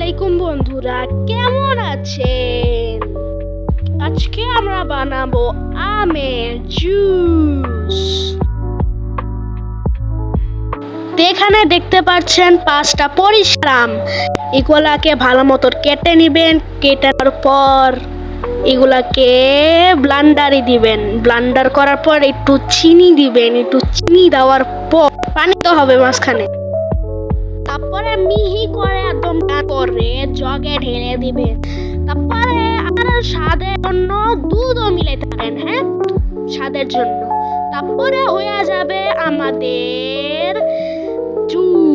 আলাইকুম বন্ধুরা, কেমন আছেন? আজকে আমরা বানাবো আমের জুস। এখানে দেখতে পাচ্ছেন 5টা পরিষ্কার আম। এগুলাকে ভালো মতো কেটে নিবেন। কেটার পর এগুলাকে ব্লান্ডারে দিবেন। ব্লান্ডার করার পর একটু চিনি দিবেন। একটু চিনি দেওয়ার পর পানি তো হবে মাঝখানে। তারপরে মিহি করে একদম করে জগে ঢেলে দিবেন। তারপরে আপনারা স্বাদের জন্য দুধও মিলাইতে পারেন, হ্যাঁ, স্বাদের জন্য। তারপরে হয়ে যাবে আমাদের জুস।